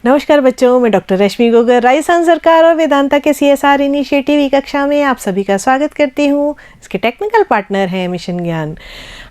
नमस्कार बच्चों, मैं डॉक्टर रश्मि गोगर, राजस्थान सरकार और वेदांता के CSR इनिशिएटिव कक्षा में आप सभी का स्वागत करती हूँ। इसके टेक्निकल पार्टनर हैं मिशन ज्ञान।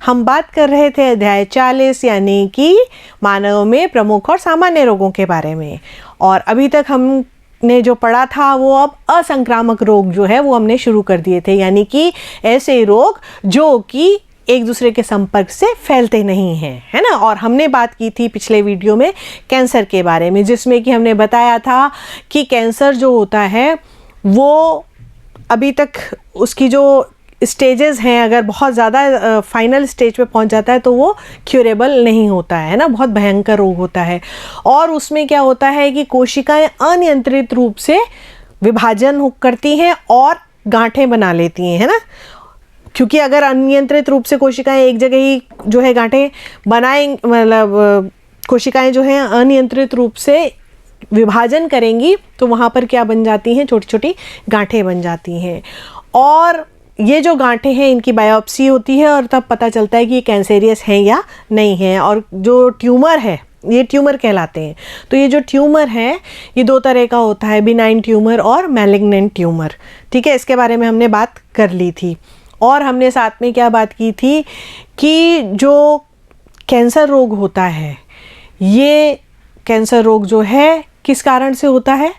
हम बात कर रहे थे अध्याय 40 यानी कि मानव में प्रमुख और सामान्य रोगों के बारे में, और अभी तक हमने जो पढ़ा था वो अब असंक्रामक रोग जो है वो हमने शुरू कर दिए थे, यानी कि ऐसे रोग जो कि एक दूसरे के संपर्क से फैलते नहीं हैं, है ना। और हमने बात की थी पिछले वीडियो में कैंसर के बारे में, जिसमें कि हमने बताया था कि कैंसर जो होता है वो अभी तक उसकी जो स्टेजेस हैं, अगर बहुत ज़्यादा फाइनल स्टेज पे पहुंच जाता है तो वो क्यूरेबल नहीं होता है ना, बहुत भयंकर रोग होता है। और उसमें क्या होता है कि कोशिकाएं अनियंत्रित रूप से विभाजन करती हैं और गांठें बना लेती हैं, है ना। क्योंकि अगर अनियंत्रित रूप से कोशिकाएं एक जगह ही जो है गांठें बनाएं, मतलब कोशिकाएं जो है अनियंत्रित रूप से विभाजन करेंगी तो वहाँ पर क्या बन जाती हैं, छोटी छोटी गांठें बन जाती हैं। और ये जो गांठें हैं इनकी बायोप्सी होती है और तब पता चलता है कि ये कैंसेरियस हैं या नहीं है। और जो ट्यूमर है ये ट्यूमर कहलाते हैं। तो ये जो ट्यूमर है ये दो तरह का होता है, बिनाइन ट्यूमर और मैलिग्नेंट ट्यूमर। ठीक है, इसके बारे में हमने बात कर ली थी। और हमने साथ में क्या बात की थी कि जो कैंसर रोग होता है, ये कैंसर रोग जो है किस कारण से होता है,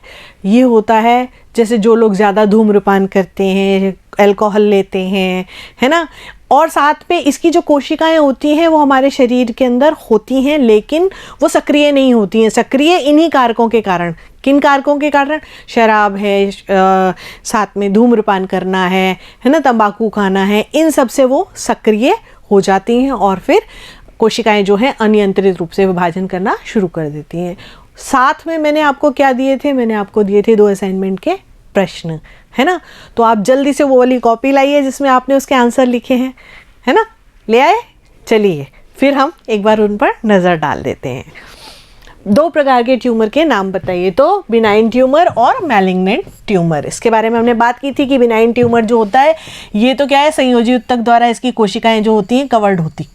ये होता है जैसे जो लोग ज़्यादा धूम्रपान करते हैं, अल्कोहल लेते हैं, है ना। और साथ में इसकी जो कोशिकाएं होती हैं वो हमारे शरीर के अंदर होती हैं लेकिन वो सक्रिय नहीं होती हैं। सक्रिय इन्हीं कारकों के कारण। किन कारकों के कारण? शराब है, साथ में धूम्रपान करना है ना, तंबाकू खाना है, इन सब से वो सक्रिय हो जाती हैं और फिर कोशिकाएं जो हैं अनियंत्रित रूप से विभाजन करना शुरू कर देती हैं। साथ में मैंने आपको क्या दिए थे? मैंने आपको दिए थे 2 असाइनमेंट के प्रश्न, है ना। तो आप जल्दी से वो वाली कॉपी लाइए जिसमें आपने उसके आंसर लिखे हैं, है ना। ले आए? चलिए फिर हम एक बार उन पर नज़र डाल देते हैं। 2 प्रकार के ट्यूमर के नाम बताइए तो, बिनाइन ट्यूमर और मैलिग्नेंट ट्यूमर। इसके बारे में हमने बात की थी कि बिनाइन ट्यूमर जो होता है ये तो क्या है, संयोजी ऊतक द्वारा इसकी कोशिकाएं जो होती हैं कवर्ड होती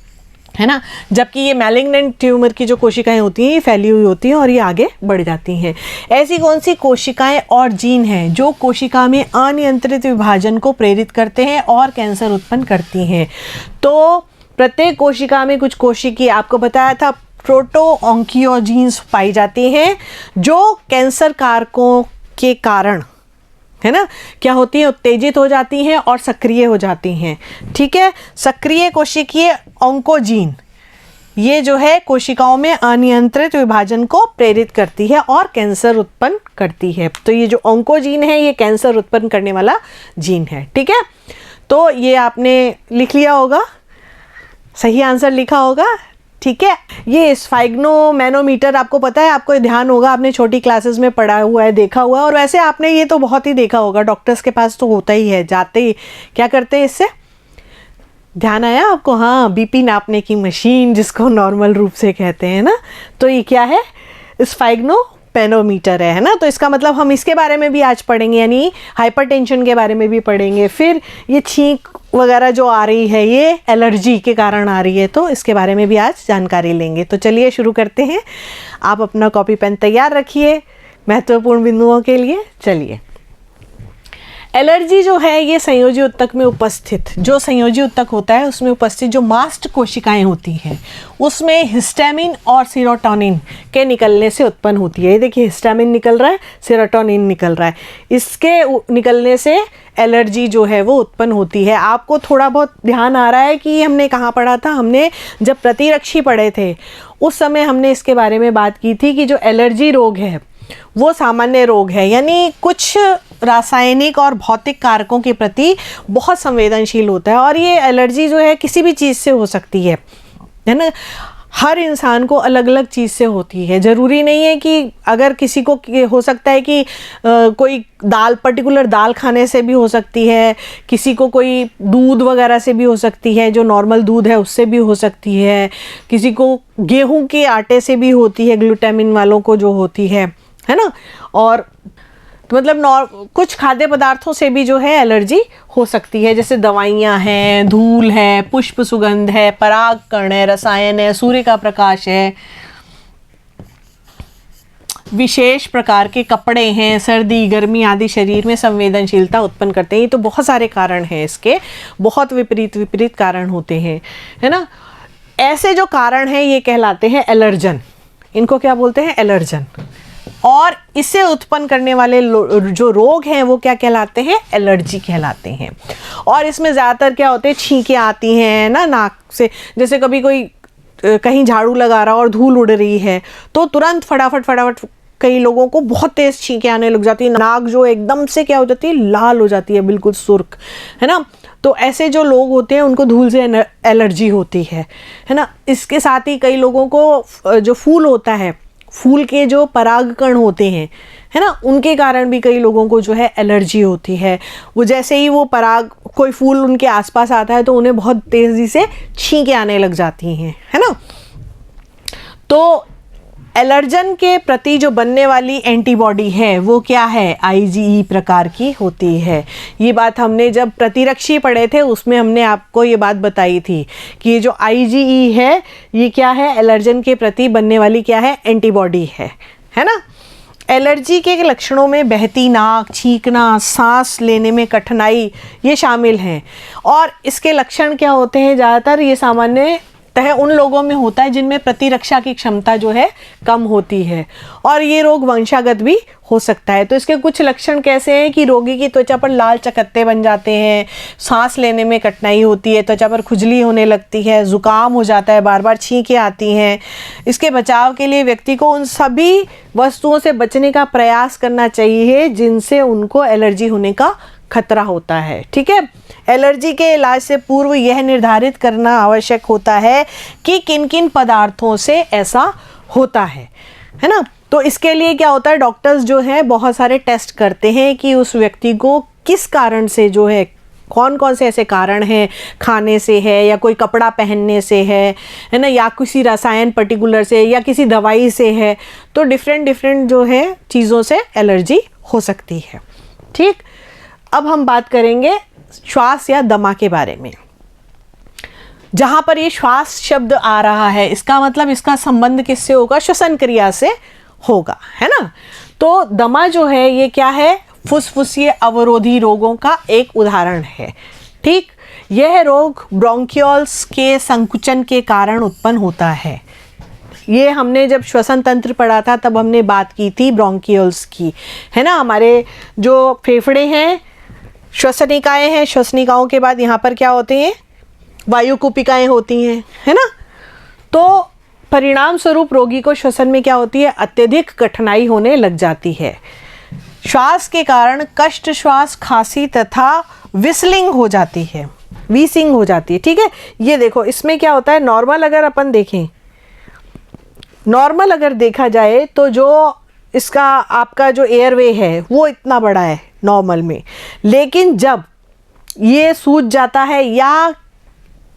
है ना, जबकि ये मैलिग्नेंट ट्यूमर की जो कोशिकाएं होती हैं ये फैली हुई होती हैं और ये आगे बढ़ जाती हैं। ऐसी कौन सी कोशिकाएं और जीन हैं जो कोशिका में अनियंत्रित विभाजन को प्रेरित करते हैं और कैंसर उत्पन्न करती हैं? तो प्रत्येक कोशिका में कुछ कोशिकीय, आपको बताया था, प्रोटोऑन्कोजीन्स पाई जाती हैं जो कैंसर कारकों के कारण, है ना, क्या होती है, उत्तेजित हो जाती हैं और सक्रिय हो जाती हैं। ठीक है, सक्रिय कोशिकीय ऑन्कोजीन ये जो है कोशिकाओं में अनियंत्रित विभाजन को प्रेरित करती है और कैंसर उत्पन्न करती है। तो ये जो ऑन्कोजीन है ये कैंसर उत्पन्न करने वाला जीन है। ठीक है, तो ये आपने लिख लिया होगा, सही आंसर लिखा होगा। ठीक है, ये स्फाइग्नोमैनोमीटर आपको पता है, आपको ध्यान होगा, आपने छोटी क्लासेस में पढ़ा हुआ है, देखा हुआ है। और वैसे आपने ये तो बहुत ही देखा होगा, डॉक्टर्स के पास तो होता ही है, जाते ही क्या करते हैं इससे, ध्यान आया आपको? हाँ, बीपी नापने की मशीन जिसको नॉर्मल रूप से कहते हैं ना। तो ये क्या है, स्फाइग्नोमैनोमीटर है ना। तो इसका मतलब हम इसके बारे में भी आज पढ़ेंगे, यानी हाइपरटेंशन के बारे में भी पढ़ेंगे। फिर ये छींक वगैरह जो आ रही है ये एलर्जी के कारण आ रही है, तो इसके बारे में भी आज जानकारी लेंगे। तो चलिए शुरू करते हैं। आप अपना कॉपी पेन तैयार रखिए महत्वपूर्ण बिंदुओं के लिए। चलिए, एलर्जी जो है ये संयोजी ऊतक में उपस्थित, जो संयोजी ऊतक होता है उसमें उपस्थित जो मास्ट कोशिकाएं होती हैं उसमें हिस्टामिन और सेरोटोनिन के निकलने से उत्पन्न होती है। ये देखिए, हिस्टामिन निकल रहा है, सेरोटोनिन निकल रहा है, इसके निकलने से एलर्जी जो है वो उत्पन्न होती है। आपको थोड़ा बहुत ध्यान आ रहा है कि हमने कहाँ पढ़ा था? हमने जब प्रतिरक्षी पढ़े थे उस समय हमने इसके बारे में बात की थी कि जो एलर्जी रोग है वो सामान्य रोग है, यानी कुछ रासायनिक और भौतिक कारकों के प्रति बहुत संवेदनशील होता है। और ये एलर्जी जो है किसी भी चीज़ से हो सकती है ना। हर इंसान को अलग अलग चीज़ से होती है। ज़रूरी नहीं है कि अगर किसी को हो सकता है कि कोई दाल, पर्टिकुलर दाल खाने से भी हो सकती है, किसी को कोई दूध वगैरह से भी हो सकती है, जो नॉर्मल दूध है उससे भी हो सकती है, किसी को गेहूं के आटे से भी होती है, ग्लूटामिन वालों को जो होती है ना। और तो मतलब कुछ खाद्य पदार्थों से भी जो है एलर्जी हो सकती है, जैसे दवाइयाँ हैं, धूल है, पुष्प सुगंध है, पराग कण है, रसायन है, सूर्य का प्रकाश है, विशेष प्रकार के कपड़े हैं, सर्दी गर्मी आदि शरीर में संवेदनशीलता उत्पन्न करते हैं। ये तो बहुत सारे कारण हैं इसके, बहुत विपरीत कारण होते हैं, है ना। ऐसे जो कारण हैं ये कहलाते हैं एलर्जन। इनको क्या बोलते हैं? एलर्जन। और इसे उत्पन्न करने वाले जो रोग हैं वो क्या कहलाते हैं? एलर्जी कहलाते हैं। और इसमें ज़्यादातर क्या होते हैं? छींकें आती हैं ना नाक से। जैसे कभी कोई कहीं झाड़ू लगा रहा और धूल उड़ रही है तो तुरंत फटाफट कई लोगों को बहुत तेज़ छींकें आने लग जाती है। नाक जो एकदम से क्या हो जाती है? लाल हो जाती है, बिल्कुल सुर्ख, है ना। तो ऐसे जो लोग होते हैं उनको धूल से एलर्जी होती है ना। इसके साथ ही कई लोगों को जो फूल होता है, फूल के जो परागकण होते हैं, है ना, उनके कारण भी कई लोगों को जो है एलर्जी होती है। वो जैसे ही वो पराग कोई फूल उनके आसपास आता है तो उन्हें बहुत तेज़ी से छींकें आने लग जाती हैं, है ना। तो एलर्जन के प्रति जो बनने वाली एंटीबॉडी है वो क्या है? IgE प्रकार की होती है। ये बात हमने जब प्रतिरक्षी पढ़े थे उसमें हमने आपको ये बात बताई थी कि ये जो IgE है ये क्या है? एलर्जन के प्रति बनने वाली क्या है? एंटीबॉडी है ना। एलर्जी के लक्षणों में बहती नाक, छींकना, सांस लेने में कठिनाई ये शामिल हैं। और इसके लक्षण क्या होते हैं? ज़्यादातर ये सामान्य उन लोगों में होता है जिनमें प्रतिरक्षा की क्षमता जो है कम होती है, और ये रोग वंशागत भी हो सकता है। तो इसके कुछ लक्षण कैसे हैं कि रोगी की त्वचा पर लाल चकत्ते बन जाते हैं, सांस लेने में कठिनाई होती है, त्वचा पर खुजली होने लगती है, जुकाम हो जाता है, बार बार छींकें आती हैं। इसके बचाव के लिए व्यक्ति को उन सभी वस्तुओं से बचने का प्रयास करना चाहिए जिनसे उनको एलर्जी होने का खतरा होता है। ठीक है। एलर्जी के इलाज से पूर्व यह निर्धारित करना आवश्यक होता है कि किन किन पदार्थों से ऐसा होता है ना। तो इसके लिए क्या होता है? डॉक्टर्स जो है बहुत सारे टेस्ट करते हैं कि उस व्यक्ति को किस कारण से जो है, कौन कौन से ऐसे कारण हैं, खाने से है या कोई कपड़ा पहनने से है ना, या किसी रसायन पर्टिकुलर से या किसी दवाई से है। तो डिफरेंट जो है चीज़ों से एलर्जी हो सकती है। ठीक। अब हम बात करेंगे श्वास या दमा के बारे में। जहां पर ये श्वास शब्द आ रहा है इसका मतलब इसका संबंध किससे होगा? श्वसन क्रिया से होगा, है ना। तो दमा जो है ये क्या है? फुसफुसीय अवरोधी रोगों का एक उदाहरण है। ठीक। यह रोग ब्रोंकियोल्स के संकुचन के कारण उत्पन्न होता है। ये हमने जब श्वसन तंत्र पढ़ा था तब हमने बात की थी ब्रोंकियोल्स की, है ना। हमारे जो फेफड़े हैं, श्वसनिकाएं हैं, श्वसनिकाओं के बाद यहाँ पर क्या होते हैं? वायु कूपिकाएं होती हैं, है ना। तो परिणाम स्वरूप रोगी को श्वसन में क्या होती है? अत्यधिक कठिनाई होने लग जाती है। श्वास के कारण कष्ट श्वास, खांसी तथा विस्लिंग हो जाती है, वीसिंग हो जाती है। ठीक है। ये देखो इसमें क्या होता है? नॉर्मल अगर अपन देखें, नॉर्मल अगर देखा जाए तो जो इसका आपका जो एयरवे है वो इतना बड़ा है नॉर्मल में, लेकिन जब ये सूज जाता है या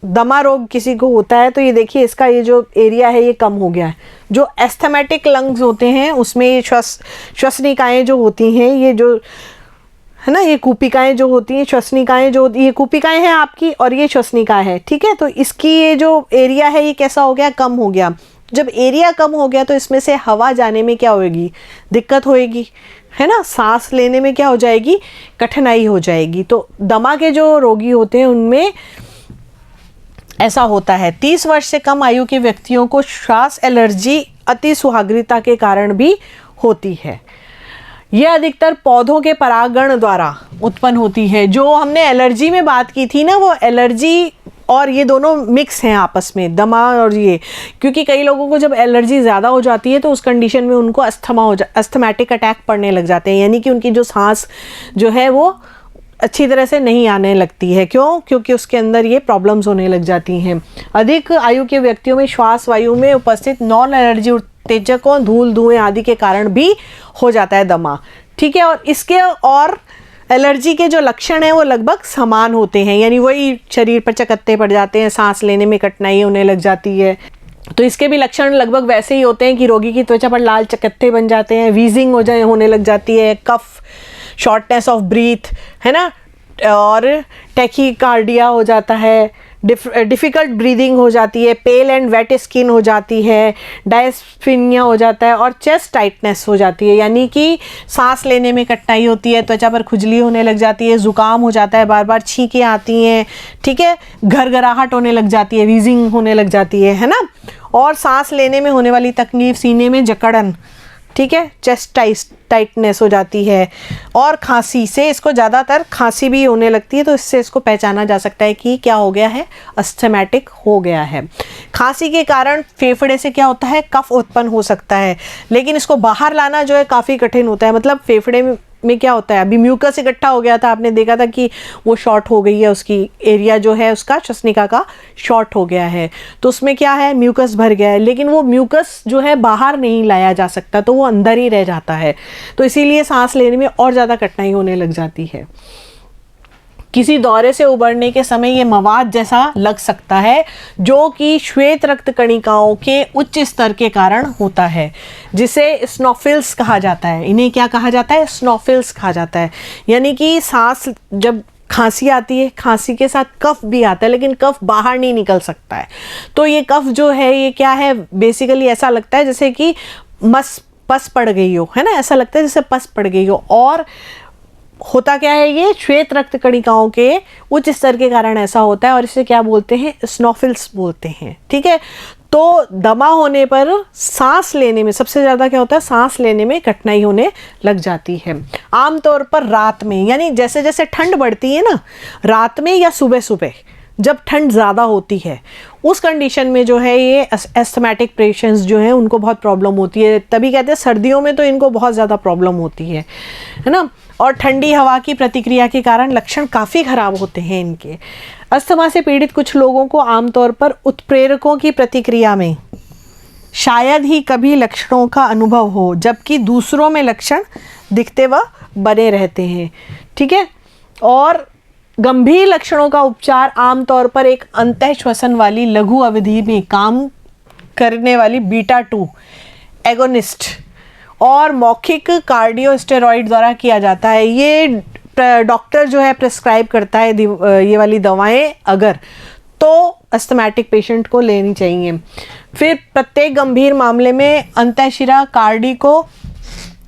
दमा रोग किसी को होता है तो ये देखिए इसका ये जो एरिया है ये कम हो गया है। जो एस्थमेटिक लंग्स होते हैं उसमें ये श्वसनिकाएं जो होती हैं, ये जो है ना, ये कूपिकाएं जो होती हैं, श्वसनिकाएं जो होती, ये कूपिकाएं हैं आपकी और ये श्वसनिका है। ठीक है। तो इसकी ये जो एरिया है ये कैसा हो गया? कम हो गया। जब एरिया कम हो गया तो इसमें से हवा जाने में क्या होगी? दिक्कत होएगी, है ना। सांस लेने में क्या हो जाएगी? कठिनाई हो जाएगी। तो दमा के जो रोगी होते हैं उनमें ऐसा होता है। 30 वर्ष से कम आयु के व्यक्तियों को श्वास एलर्जी अति सुहाग्रता के कारण भी होती है। यह अधिकतर पौधों के परागण द्वारा उत्पन्न होती है। जो हमने एलर्जी में बात की थी ना, वो एलर्जी और ये दोनों मिक्स हैं आपस में, दमा और ये, क्योंकि कई लोगों को जब एलर्जी ज़्यादा हो जाती है तो उस कंडीशन में उनको अस्थमाटिक अटैक पड़ने लग जाते हैं, यानी कि उनकी जो सांस जो है वो अच्छी तरह से नहीं आने लगती है। क्यों? क्योंकि उसके अंदर ये प्रॉब्लम्स होने लग जाती हैं। अधिक आयु के व्यक्तियों में श्वास वायु में उपस्थित नॉन एलर्जी उत्तेजकों, धूल, धुएं आदि के कारण भी हो जाता है दमा। ठीक है। और इसके और एलर्जी के जो लक्षण हैं वो लगभग समान होते हैं, यानी वही शरीर पर चकत्ते पड़ जाते हैं, सांस लेने में कठिनाई होने लग जाती है। तो इसके भी लक्षण लगभग वैसे ही होते हैं कि रोगी की त्वचा पर लाल चकत्ते बन जाते हैं, वीजिंग होने लग जाती है, कफ, शॉर्टनेस ऑफ ब्रीथ, है ना, और टैकीकार्डिया हो जाता है डिफ़िकल्ट ब्रीदिंग हो जाती है, पेल एंड वेट स्किन हो जाती है, डायस्फिनिया हो जाता है और चेस्ट टाइटनेस हो जाती है, यानी कि सांस लेने में कठिनाई होती है, त्वचा पर खुजली होने लग जाती है, ज़ुकाम हो जाता है, बार बार छींकें आती हैं, ठीक है, घरघराहट होने लग जाती है, वीजिंग होने लग जाती है ना, और सांस लेने में होने वाली तकलीफ, सीने में जकड़न, ठीक है, चेस्ट टाइटनेस हो जाती है, और खांसी से, इसको ज़्यादातर खांसी भी होने लगती है, तो इससे इसको पहचाना जा सकता है कि क्या हो गया है, अस्थमैटिक हो गया है। खांसी के कारण फेफड़े से क्या होता है, कफ उत्पन्न हो सकता है, लेकिन इसको बाहर लाना जो है काफ़ी कठिन होता है। मतलब फेफड़े में क्या होता है, अभी म्यूकस इकट्ठा हो गया था, आपने देखा था कि वो शॉर्ट हो गई है, उसकी एरिया जो है उसका श्वसनिका का शॉर्ट हो गया है, तो उसमें क्या है, म्यूकस भर गया है, लेकिन वो म्यूकस जो है बाहर नहीं लाया जा सकता, तो वो अंदर ही रह जाता है, तो इसीलिए सांस लेने में और ज़्यादा कठिनाई होने लग जाती है। किसी दौरे से उबरने के समय ये मवाद जैसा लग सकता है, जो कि श्वेत रक्त कणिकाओं के उच्च स्तर के कारण होता है, जिसे स्नोफिल्स कहा जाता है। इन्हें क्या कहा जाता है, स्नोफिल्स कहा जाता है। यानी कि सांस जब खांसी आती है, खांसी के साथ कफ भी आता है, लेकिन कफ बाहर नहीं निकल सकता है, तो ये कफ जो है ये क्या है, बेसिकली ऐसा लगता है जैसे कि पस पड़ गई हो, है ना, ऐसा लगता है जैसे पस पड़ गई हो। और होता क्या है, ये श्वेत रक्त कणिकाओं के उच्च स्तर के कारण ऐसा होता है, और इसे क्या बोलते हैं, स्नोफिल्स बोलते हैं, ठीक है। तो दमा होने पर सांस लेने में सबसे ज़्यादा क्या होता है, सांस लेने में कठिनाई होने लग जाती है। आमतौर पर रात में, यानी जैसे जैसे ठंड बढ़ती है ना, रात में या सुबह सुबह जब ठंड ज़्यादा होती है, उस कंडीशन में जो है ये एस्थमेटिक पेशेंट्स जो हैं उनको बहुत प्रॉब्लम होती है। तभी कहते हैं सर्दियों में तो इनको बहुत ज़्यादा प्रॉब्लम होती है ना। और ठंडी हवा की प्रतिक्रिया के कारण लक्षण काफ़ी ख़राब होते हैं इनके। अस्थमा से पीड़ित कुछ लोगों को आमतौर पर उत्प्रेरकों की प्रतिक्रिया में शायद ही कभी लक्षणों का अनुभव हो, जबकि दूसरों में लक्षण दिखते व बने रहते हैं, ठीक है। और गंभीर लक्षणों का उपचार आमतौर पर एक अंतःश्वसन वाली लघु अवधि में काम करने वाली बीटा-2 एगोनिस्ट और मौखिक कार्डियोस्टेरॉइड द्वारा किया जाता है। ये डॉक्टर जो है प्रिस्क्राइब करता है ये वाली दवाएं, अगर तो अस्थमैटिक पेशेंट को लेनी चाहिए। फिर प्रत्येक गंभीर मामले में अंतःशिरा कार्डिको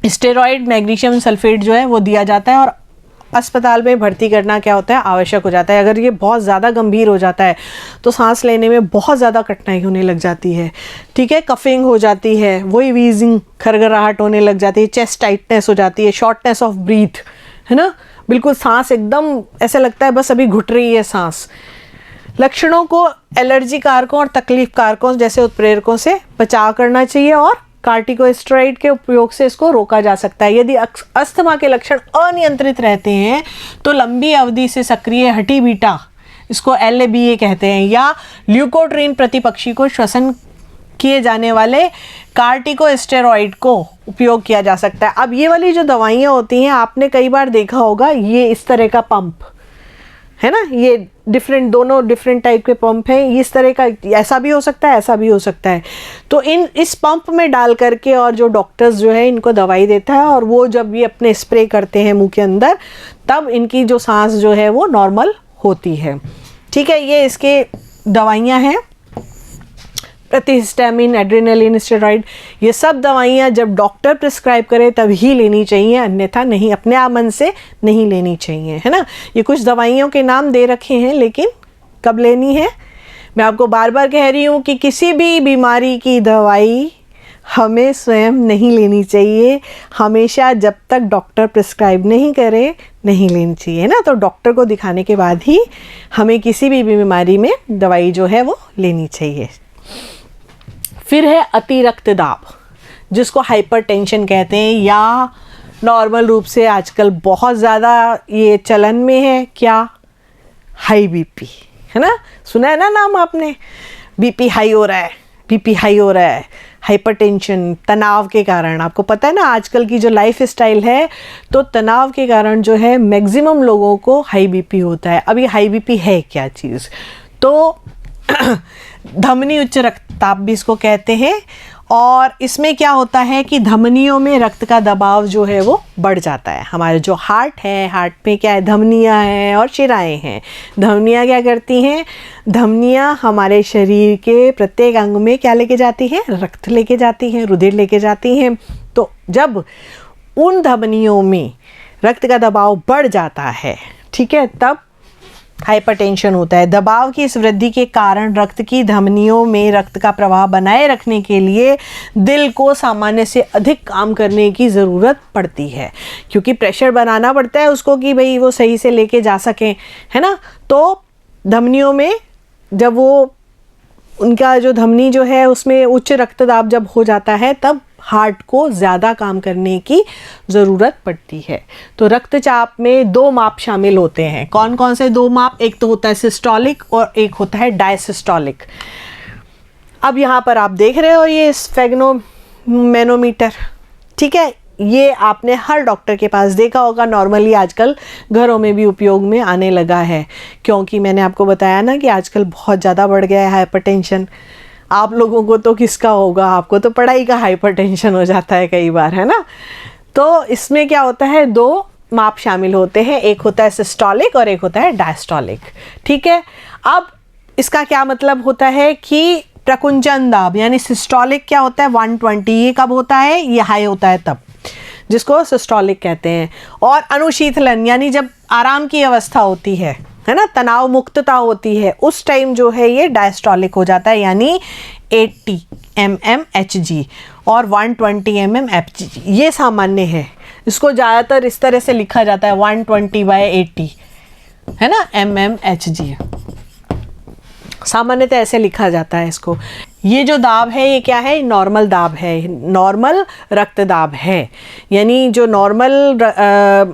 स्टेरॉइड मैग्नीशियम सल्फेट जो है वो दिया जाता है, और अस्पताल में भर्ती करना क्या होता है, आवश्यक हो जाता है। अगर ये बहुत ज़्यादा गंभीर हो जाता है तो सांस लेने में बहुत ज़्यादा कठिनाई होने लग जाती है, ठीक है, कफिंग हो जाती है, वही वीजिंग, खरखराहट होने लग जाती है, चेस्ट टाइटनेस हो जाती है, शॉर्टनेस ऑफ ब्रीथ, है ना, बिल्कुल सांस एकदम ऐसा लगता है बस अभी घुट रही है सांस। लक्षणों को एलर्जी कारकों और तकलीफ कारकों जैसे उत्प्रेरकों से बचाव करना चाहिए, और कार्टिकोस्टेरॉइड के उपयोग से इसको रोका जा सकता है। यदि अस्थमा के लक्षण अनियंत्रित रहते हैं तो लंबी अवधि से सक्रिय हठी बीटा, इसको LABA कहते हैं, या ल्यूकोट्रीन प्रतिपक्षी को श्वसन किए जाने वाले कार्टिकोस्टेरॉइड को उपयोग किया जा सकता है। अब ये वाली जो दवाइयाँ होती हैं, आपने कई बार देखा होगा, ये इस तरह का पंप है ना, ये दोनों डिफरेंट टाइप के पंप हैं, इस तरह का, ऐसा भी हो सकता है, ऐसा भी हो सकता है। तो इस पंप में डाल करके, और जो डॉक्टर्स जो है इनको दवाई देता है, और वो जब ये अपने स्प्रे करते हैं मुंह के अंदर, तब इनकी जो सांस जो है वो नॉर्मल होती है, ठीक है। ये इसके दवाइयाँ हैं, प्रतिहिस्टामिन, एड्रेनलिन, स्टेरॉइड, ये सब दवाइयाँ जब डॉक्टर प्रिस्क्राइब करे तब ही लेनी चाहिए, अन्यथा नहीं, अपने आप मन से नहीं लेनी चाहिए, है ना। ये कुछ दवाइयों के नाम दे रखे हैं, लेकिन कब लेनी है, मैं आपको बार बार कह रही हूँ कि किसी भी बीमारी की दवाई हमें स्वयं नहीं लेनी चाहिए, हमेशा जब तक डॉक्टर प्रिस्क्राइब नहीं करे नहीं लेनी चाहिए ना। तो डॉक्टर को दिखाने के बाद ही हमें किसी भी बीमारी में दवाई जो है वो लेनी चाहिए। फिर है अति रक्तदाब, जिसको हाइपरटेंशन कहते हैं, या नॉर्मल रूप से आजकल बहुत ज़्यादा ये चलन में है, क्या, हाई बीपी, है ना, सुना है ना नाम आपने, बीपी हाई हो रहा है, बीपी हाई हो रहा है, हाइपरटेंशन, तनाव के कारण। आपको पता है ना आजकल की जो लाइफ स्टाइल है, तो तनाव के कारण जो है मैक्सिमम लोगों को हाई बीपी होता है। अब ये हाई बीपी है क्या चीज़, तो धमनी उच्च रक्तचाप भी इसको कहते हैं। और इसमें क्या होता है कि धमनियों में रक्त का दबाव जो है वो बढ़ जाता है। हमारे जो हार्ट है, हार्ट में क्या है, धमनियाँ हैं और शिराएं हैं। धमनियाँ क्या करती हैं? धमनियाँ हमारे शरीर के प्रत्येक अंग में क्या लेके जाती हैं? रक्त लेके जाती हैं, रुधिर लेके जाती हैं। तो जब उन धमनियों में रक्त का दबाव बढ़ जाता है, ठीक है, तब हाइपरटेंशन होता है। दबाव की इस वृद्धि के कारण रक्त की धमनियों में रक्त का प्रवाह बनाए रखने के लिए दिल को सामान्य से अधिक काम करने की ज़रूरत पड़ती है, क्योंकि प्रेशर बनाना पड़ता है उसको कि भाई वो सही से लेके जा सकें, है ना। तो धमनियों में जब वो उनका जो धमनी जो है उसमें उच्च रक्तदाब जब हो जाता है, तब हार्ट को ज़्यादा काम करने की ज़रूरत पड़ती है। तो रक्तचाप में 2 माप शामिल होते हैं। कौन कौन से 2 माप? एक तो होता है सिस्टोलिक और एक होता है डायसिस्टोलिक। अब यहाँ पर आप देख रहे हो ये स्फेग्नोमेनोमीटर, ठीक है, ये आपने हर डॉक्टर के पास देखा होगा। नॉर्मली आजकल घरों में भी उपयोग में आने लगा है, क्योंकि मैंने आपको बताया ना कि आजकल बहुत ज़्यादा बढ़ गया है हाइपरटेंशन। आप लोगों को तो किसका होगा, आपको तो पढ़ाई का हाइपरटेंशन हो जाता है कई बार, है ना। तो इसमें क्या होता है, 2 माप शामिल होते हैं, एक होता है सिस्टोलिक और एक होता है डायस्टोलिक, ठीक है। अब इसका क्या मतलब होता है कि प्रकुंचन दाब यानी सिस्टोलिक क्या होता है 120, ये कब होता है, ये हाई होता है तब, जिसको सिस्टोलिक कहते हैं। और अनुशीतलन यानी जब आराम की अवस्था होती है ना, तनाव मुक्तता होती है, उस टाइम जो है ये डायस्टोलिक हो जाता है, यानी 80 mmHg और 120 mmHg ये सामान्य है। इसको ज़्यादातर इस तरह से लिखा जाता है 120/80, है ना, mmHg सामान्यतः ऐसे लिखा जाता है इसको। ये जो दाब है ये क्या है, नॉर्मल दाब है, नॉर्मल रक्तदाब है। यानी जो नॉर्मल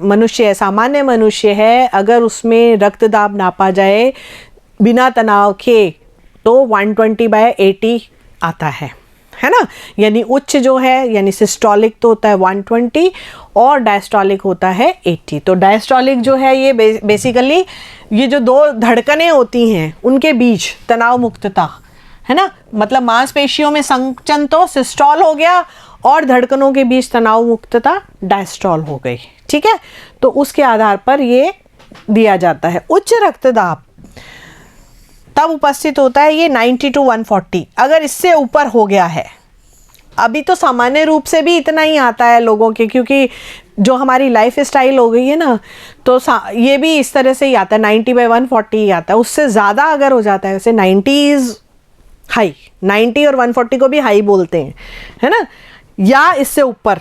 मनुष्य है, सामान्य मनुष्य है, अगर उसमें रक्तदाब नापा जाए बिना तनाव के तो 120/80 आता है ना। यानी उच्च जो है यानी सिस्टोलिक तो होता है 120 और डायस्टोलिक होता है 80। तो डायस्टोलिक जो है ये बेसिकली ये जो 2 धड़कनें होती हैं उनके बीच तनाव मुक्तता, है ना, मतलब मांसपेशियों में संकुचन तो सिस्टोल हो गया और धड़कनों के बीच तनाव मुक्तता डायस्टोल हो गई, ठीक है। तो उसके आधार पर ये दिया जाता है। उच्च रक्तदाब तब उपस्थित होता है ये 90 to 140। अगर इससे ऊपर हो गया है, अभी तो सामान्य रूप से भी इतना ही आता है लोगों के, क्योंकि जो हमारी लाइफ स्टाइल हो गई है ना, तो ये भी इस तरह से ही आता है, 90/140 ही आता है। उससे ज़्यादा अगर हो जाता है, जैसे 90 इज़ हाई, 90 और 140 को भी हाई बोलते हैं, है ना, या इससे ऊपर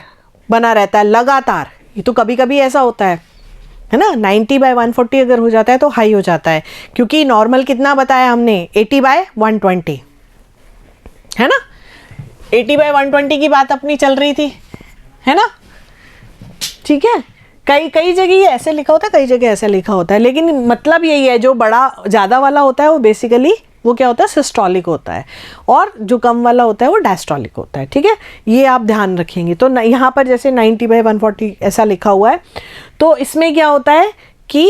बना रहता है लगातार, ये तो कभी कभी ऐसा होता है ना। 90/140 अगर हो जाता है तो हाई हो जाता है, क्योंकि नॉर्मल कितना बताया हमने 80/120, है ना। 80/120 की बात अपनी चल रही थी, है ना, ठीक है। कई जगह ऐसे लिखा होता है, कई जगह ऐसे लिखा होता है, लेकिन मतलब यही है, जो बड़ा ज़्यादा वाला होता है वो बेसिकली वो क्या होता है, सिस्टोलिक होता है, और जो कम वाला होता है वो डायस्टोलिक होता है, ठीक है। ये आप ध्यान रखेंगे। तो यहाँ पर जैसे 90/140 ऐसा लिखा हुआ है, तो इसमें क्या होता है कि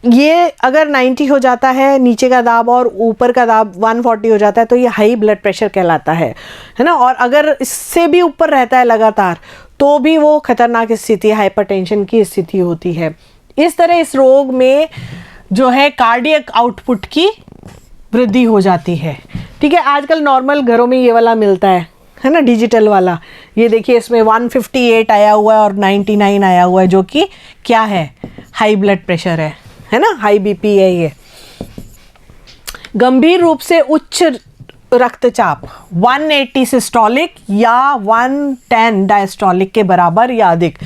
ये अगर 90 हो जाता है नीचे का दाब और ऊपर का दाब 140 हो जाता है, तो ये हाई ब्लड प्रेशर कहलाता है ना। और अगर इससे भी ऊपर रहता है लगातार, तो भी वो खतरनाक स्थिति, हाइपरटेंशन की स्थिति होती है। इस तरह इस रोग में जो है कार्डियक आउटपुट की वृद्धि हो जाती है, ठीक है। आजकल नॉर्मल घरों में ये वाला मिलता है ना, डिजिटल वाला। ये देखिए इसमें 158 आया हुआ है और 99 आया हुआ है, जो कि क्या है, हाई ब्लड प्रेशर है ना, हाई बीपी है ये। गंभीर रूप से उच्च रक्तचाप 180 सिस्टोलिक या 110 डायस्टोलिक के बराबर या अधिक,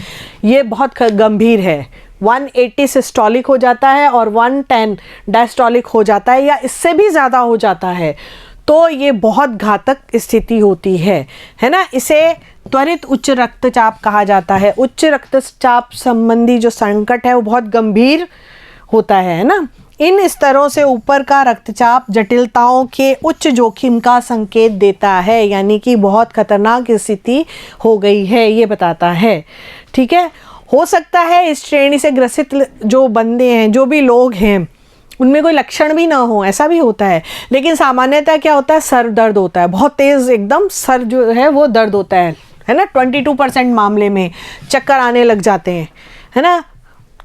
ये बहुत गंभीर है। 180 सिस्टोलिक हो जाता है और 110 डायस्टोलिक हो जाता है, या इससे भी ज़्यादा हो जाता है, तो ये बहुत घातक स्थिति होती है ना। इसे त्वरित उच्च रक्तचाप कहा जाता है। उच्च रक्तचाप संबंधी जो संकट है वो बहुत गंभीर होता है ना। इन स्तरों से ऊपर का रक्तचाप जटिलताओं के उच्च जोखिम का संकेत देता है, यानी कि बहुत खतरनाक स्थिति हो गई है, ये बताता है, ठीक है। हो सकता है इस श्रेणी से ग्रसित जो बंदे हैं, जो भी लोग हैं, उनमें कोई लक्षण भी ना हो, ऐसा भी होता है। लेकिन सामान्यतः क्या होता है, सर दर्द होता है, बहुत तेज़ एकदम सर जो है वो दर्द होता है ना। 22% मामले में चक्कर आने लग जाते हैं, है ना,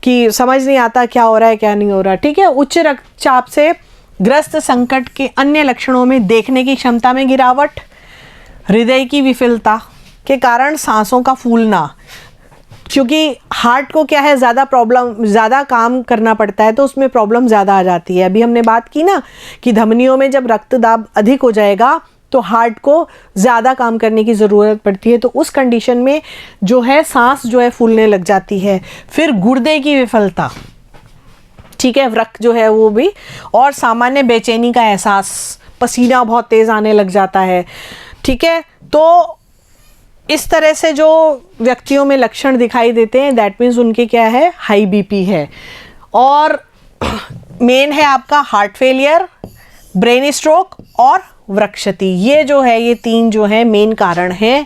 कि समझ नहीं आता क्या हो रहा है क्या नहीं हो रहा। ठीक है, उच्च रक्तचाप से ग्रस्त संकट के अन्य लक्षणों में देखने की क्षमता में गिरावट, हृदय की विफलता के कारण सांसों का फूलना, क्योंकि हार्ट को क्या है, ज़्यादा प्रॉब्लम, ज़्यादा काम करना पड़ता है तो उसमें प्रॉब्लम ज़्यादा आ जाती है। अभी हमने बात की ना कि धमनियों में जब रक्तदाब अधिक हो जाएगा तो हार्ट को ज़्यादा काम करने की ज़रूरत पड़ती है, तो उस कंडीशन में जो है सांस जो है फूलने लग जाती है। फिर गुर्दे की विफलता, ठीक है, वृक्क जो है वो भी, और सामान्य बेचैनी का एहसास, पसीना बहुत तेज़ आने लग जाता है। ठीक है, तो इस तरह से जो व्यक्तियों में लक्षण दिखाई देते हैं दैट मीन्स उनके क्या है, हाई बीपी है। और मेन है आपका हार्ट फेलियर, ब्रेन स्ट्रोक और वृक्क्षति। ये जो है, ये 3 जो है मेन कारण हैं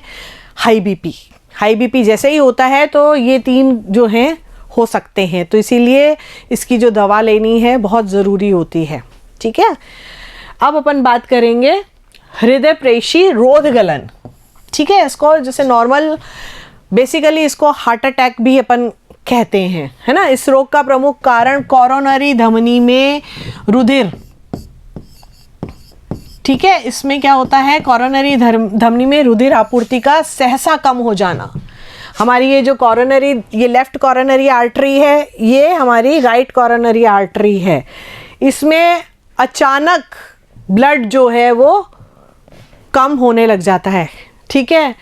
हाई बीपी। हाई बीपी जैसे ही होता है तो ये 3 जो हैं हो सकते हैं, तो इसीलिए इसकी जो दवा लेनी है बहुत ज़रूरी होती है। ठीक है, अब अपन बात करेंगे हृदय पेशी रोध गलन। ठीक है, इसको जैसे नॉर्मल बेसिकली इसको हार्ट अटैक भी अपन कहते हैं, है ना। इस रोग का प्रमुख कारण कोरोनरी धमनी में रुधिर, ठीक है, इसमें क्या होता है, कोरोनरी धमनी में रुधिर आपूर्ति का सहसा कम हो जाना। हमारी ये जो कोरोनरी, ये लेफ्ट कोरोनरी आर्टरी है, ये हमारी राइट कोरोनरी आर्टरी है, इसमें अचानक ब्लड जो है वो कम होने लग जाता है। ठीक है,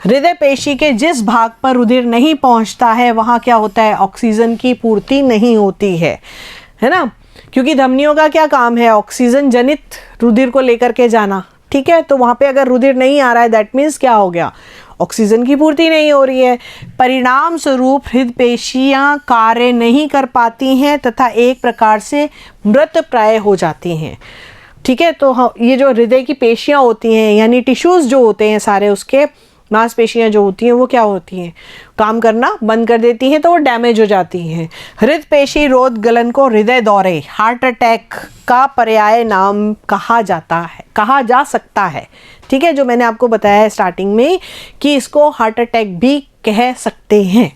हृदय पेशी के जिस भाग पर रुधिर नहीं पहुंचता है वहाँ क्या होता है, ऑक्सीजन की पूर्ति नहीं होती है ना, क्योंकि धमनियों का क्या काम है, ऑक्सीजन जनित रुधिर को लेकर के जाना। ठीक है, तो वहाँ पे अगर रुधिर नहीं आ रहा है दैट मीन्स क्या हो गया, ऑक्सीजन की पूर्ति नहीं हो रही है। परिणाम स्वरूप हृदय पेशियाँ कार्य नहीं कर पाती हैं तथा एक प्रकार से मृत प्राय हो जाती हैं। ठीक है, तो ये जो हृदय की पेशियाँ होती हैं यानी टिश्यूज़ जो होते हैं सारे, उसके मांसपेशियाँ जो होती हैं वो क्या होती हैं, काम करना बंद कर देती हैं, तो वो डैमेज हो जाती हैं। हृदय पेशी रोध गलन को हृदय दौरे, हार्ट अटैक का पर्याय नाम कहा जा सकता है। ठीक है, जो मैंने आपको बताया है स्टार्टिंग में कि इसको हार्ट अटैक भी कह सकते हैं।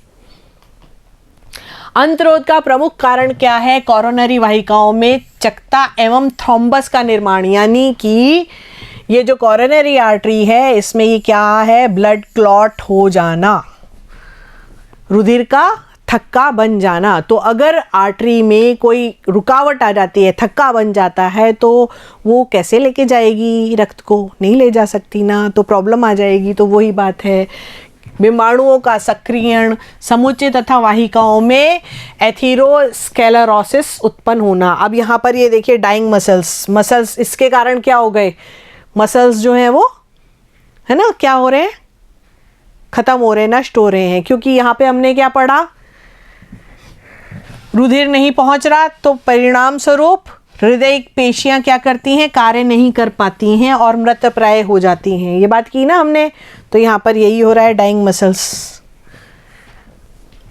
अंतरोध का प्रमुख कारण क्या है, कोरोनरी वाहिकाओं में चकता एवं थ्रोम्बस का निर्माण, यानी कि ये जो कोरोनरी आर्टरी है इसमें ये क्या है, ब्लड क्लॉट हो जाना, रुधिर का थक्का बन जाना। तो अगर आर्टरी में कोई रुकावट आ जाती है, थक्का बन जाता है, तो वो कैसे लेके जाएगी रक्त को, नहीं ले जा सकती ना, तो प्रॉब्लम आ जाएगी। तो वही बात है, विषाणुओं का सक्रियण, समुच्चय तथा वाहिकाओं में एथेरोस्क्लेरोसिस उत्पन्न होना। अब यहाँ पर ये देखिए डाइंग मसल्स इसके कारण क्या हो गए, मसल्स जो हैं वो, है ना, क्या हो रहे हैं, खत्म हो रहे हैं, नष्ट हो रहे हैं, क्योंकि यहाँ पे हमने क्या पढ़ा, रुधिर नहीं पहुँच रहा, तो परिणाम स्वरूप हृदय पेशियाँ क्या करती हैं, कार्य नहीं कर पाती हैं और मृत प्राय हो जाती हैं। ये बात की ना हमने, तो यहाँ पर यही हो रहा है, डाइंग मसल्स,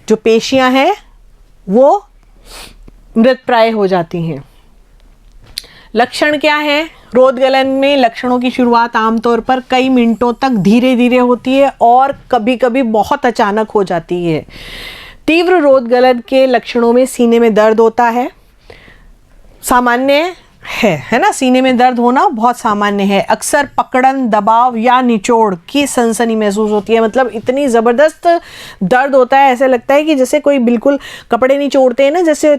जो पेशियाँ हैं वो मृत प्राय हो जाती हैं। लक्षण क्या है, रोध गलन में लक्षणों की शुरुआत आमतौर पर कई मिनटों तक धीरे धीरे होती है और कभी कभी बहुत अचानक हो जाती है। तीव्र रोध गलन के लक्षणों में सीने में दर्द होता है, सामान्य है ना, सीने में दर्द होना बहुत सामान्य है। अक्सर पकड़न, दबाव या निचोड़ की सनसनी महसूस होती है, मतलब इतनी ज़बरदस्त दर्द होता है, ऐसे लगता है कि जैसे कोई बिल्कुल कपड़े निचोड़ते हैं ना जैसे,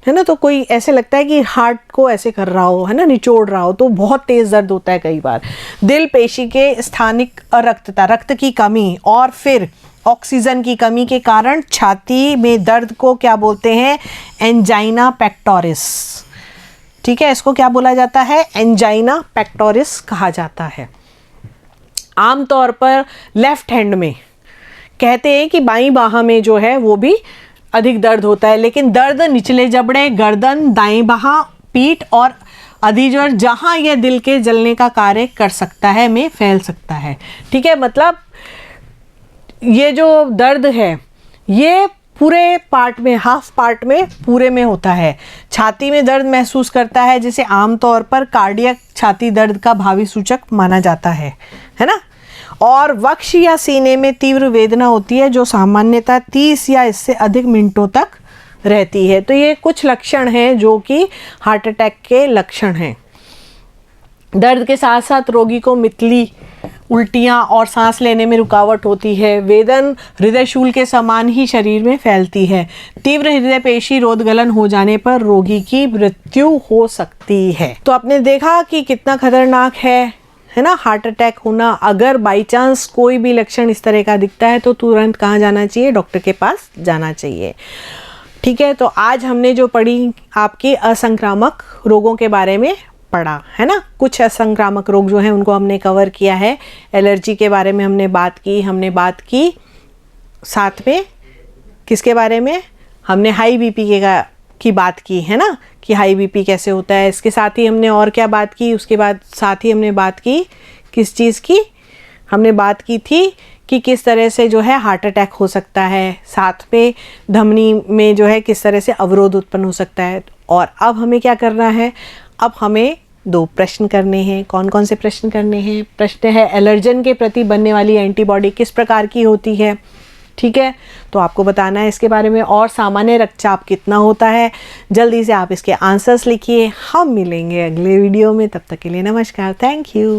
है ना, तो कोई ऐसे लगता है कि हार्ट को ऐसे कर रहा हो, है ना, निचोड़ रहा हो, तो बहुत तेज़ दर्द होता है कई बार। दिल पेशी के स्थानिक अरक्तता, रक्त की कमी और फिर ऑक्सीजन की कमी के कारण छाती में दर्द को क्या बोलते हैं, एंजाइना पेक्टोरिस। ठीक है, इसको क्या बोला जाता है, एंजाइना पेक्टोरिस कहा जाता है। आमतौर पर लेफ्ट हैंड में कहते हैं कि बाईं बाह में जो है वो भी अधिक दर्द होता है, लेकिन दर्द निचले जबड़े, गर्दन, दाईं बाह, पीठ और अधिज्वर जहाँ यह दिल के जलने का कार्य कर सकता है में फैल सकता है। ठीक है, मतलब ये जो दर्द है ये पूरे पार्ट में, हाफ पार्ट में, पूरे में होता है। छाती में दर्द महसूस करता है जिसे आमतौर पर कार्डियक छाती दर्द का भावी सूचक माना जाता है ना। और वक्ष या सीने में तीव्र वेदना होती है जो सामान्यतः 30 या इससे अधिक मिनटों तक रहती है। तो ये कुछ लक्षण हैं जो कि हार्ट अटैक के लक्षण हैं। दर्द के साथ साथ रोगी को मितली, उल्टियाँ और सांस लेने में रुकावट होती है। वेदन हृदय शूल के समान ही शरीर में फैलती है। तीव्र हृदय पेशी रोधगलन हो जाने पर रोगी की मृत्यु हो सकती है। तो आपने देखा कि कितना खतरनाक है ना हार्ट अटैक होना। अगर बाई चांस कोई भी लक्षण इस तरह का दिखता है तो तुरंत कहाँ जाना चाहिए? डॉक्टर के पास जाना चाहिए। ठीक है, तो आज हमने जो पढ़ी आपकी असंक्रामक रोगों के बारे में पढ़ा है ना। कुछ असंक्रामक रोग जो हैं उनको हमने कवर किया है। एलर्जी के बारे में हमने बात की साथ में किसके बारे में? हमने हाई बीपी की बात की है ना, कि हाई बीपी कैसे होता है। इसके साथ ही हमने और क्या बात की? उसके बाद साथ ही हमने बात की किस चीज़ की? हमने बात की थी कि किस तरह से जो है हार्ट अटैक हो सकता है, साथ में धमनी में जो है किस तरह से अवरोध उत्पन्न हो सकता है। और अब हमें क्या करना है? अब हमें 2 प्रश्न करने हैं। कौन कौन से प्रश्न करने हैं? प्रश्न है एलर्जन के प्रति बनने वाली एंटीबॉडी किस प्रकार की होती है। ठीक है, तो आपको बताना है इसके बारे में। और सामान्य रक्तचाप कितना होता है? जल्दी से आप इसके आंसर्स लिखिए। हम मिलेंगे अगले वीडियो में, तब तक के लिए नमस्कार, थैंक यू।